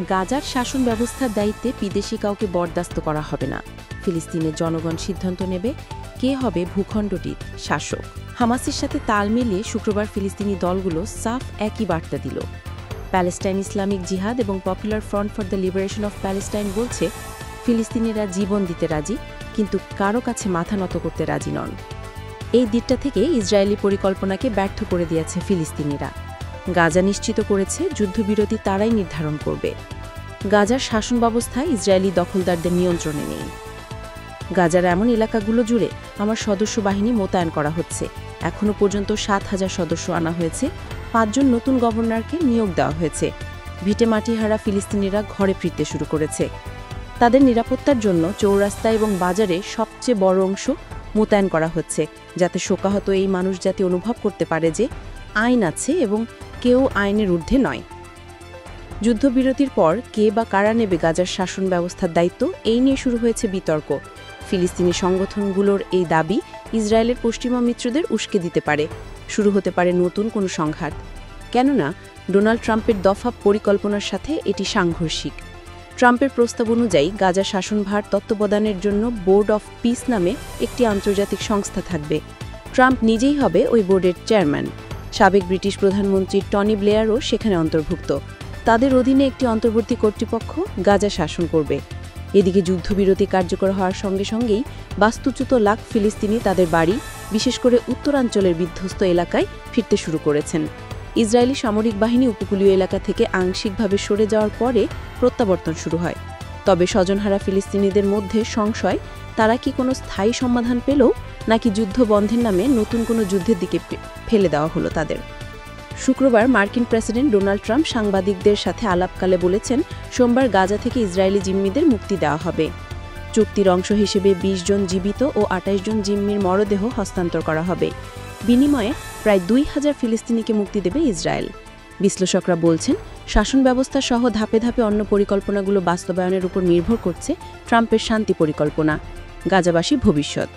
গাজার শাসন ব্যবস্থার দায়িত্বে বিদেশি কাউকে বরদাস্ত করা হবে না। ফিলিস্তিনের জনগণ সিদ্ধান্ত নেবে কে হবে ভূখণ্ডটির শাসক। হামাসের সাথে তাল মিলিয়ে শুক্রবার ফিলিস্তিনি দলগুলো সাফ একই বার্তা দিল। প্যালেস্টাইন ইসলামিক জিহাদ এবং popular front for the liberation of Palestine বলছে, ফিলিস্তিনিরা জীবন দিতে রাজি, কিন্তু কারো কাছে মাথা নত করতে রাজি নন। এই দিকটা থেকে ইসরায়েলি পরিকল্পনাকে ব্যর্থ করে দিয়েছে ফিলিস্তিনিরা। গাজা নিশ্চিত করেছে যুদ্ধবিরতি তারাই নির্ধারণ করবে। গাজার শাসন ব্যবস্থা ইসরায়েলি দখলদারদের নিয়ন্ত্রণে নেই। গাজার এমন এলাকাগুলো জুড়ে আমার সদস্য বাহিনী মোতায়েন করা হচ্ছে। এখনও পর্যন্ত ৭,০০০ সদস্য আনা হয়েছে। ৫ জন নতুন গভর্নরকে নিয়োগ দেওয়া হয়েছে। ভিটেমাটিহারা ফিলিস্তিনিরা ঘরে ফিরতে শুরু করেছে। তাদের নিরাপত্তার জন্য চৌরাস্তা এবং বাজারে সবচেয়ে বড় অংশ মোতায়েন করা হচ্ছে, যাতে শোকাহত এই মানুষ যাতে অনুভব করতে পারে যে আইন আছে এবং কেউ আইনের ঊর্ধ্বে নয়। যুদ্ধবিরতির পর কে বা কারা নেবে গাজার শাসন ব্যবস্থার দায়িত্ব, এই নিয়ে শুরু হয়েছে বিতর্ক। ফিলিস্তিনি সংগঠনগুলোর এই দাবি ইসরায়েলের পশ্চিমা মিত্রদের উস্কে দিতে পারে। শুরু হতে পারে নতুন কোনো সংঘাত। কেননা ডোনাল্ড ট্রাম্পের দফা পরিকল্পনার সাথে এটি সাংঘর্ষিক। ট্রাম্পের প্রস্তাব অনুযায়ী গাজা শাসনভার তত্ত্বাবধানের জন্য বোর্ড অফ পিস নামে একটি আন্তর্জাতিক সংস্থা থাকবে। ট্রাম্প নিজেই হবে ওই বোর্ডের চেয়ারম্যান। সাবেক ব্রিটিশ প্রধানমন্ত্রী টনি ব্লেয়ারও সেখানে অন্তর্ভুক্ত। তাদের অধীনে একটি অন্তর্বর্তী কর্তৃপক্ষ গাজা শাসন করবে। এদিকে যুদ্ধবিরতি কার্যকর হওয়ার সঙ্গে সঙ্গেই বাস্তুচ্যুত লাখ ফিলিস্তিনি তাদের বাড়ি, বিশেষ করে উত্তরাঞ্চলের বিধ্বস্ত এলাকায় ফিরতে শুরু করেছেন। ইসরায়েলি সামরিক বাহিনী উপকূলীয় এলাকা থেকে আংশিকভাবে সরে যাওয়ার পরে প্রত্যাবর্তন শুরু হয়। তবে স্বজনহারা ফিলিস্তিনিদের মধ্যে সংশয়, তারা কি কোনো স্থায়ী সমাধান পেল, নাকি যুদ্ধ বন্ধের নামে নতুন কোনো যুদ্ধের দিকে ফেলে দেওয়া হলো তাদের। শুক্রবার মার্কিন প্রেসিডেন্ট ডোনাল্ড ট্রাম্প সাংবাদিকদের সাথে আলাপকালে বলেছেন, সোমবার গাজা থেকে ইসরায়েলি জিম্মিদের মুক্তি দেওয়া হবে। চুক্তির অংশ হিসেবে ২০ জন জীবিত ও ২৮ জন জিম্মির মরদেহ হস্তান্তর করা হবে। বিনিময়ে প্রায় ২,০০০ ফিলিস্তিনিকে মুক্তি দেবে ইসরায়েল। বিশ্লেষকরা বলছেন, শাসন ব্যবস্থা সহ ধাপে ধাপে অন্য পরিকল্পনাগুলো বাস্তবায়নের উপর নির্ভর করছে ট্রাম্পের শান্তি পরিকল্পনা, গাজাবাসী ভবিষ্যৎ।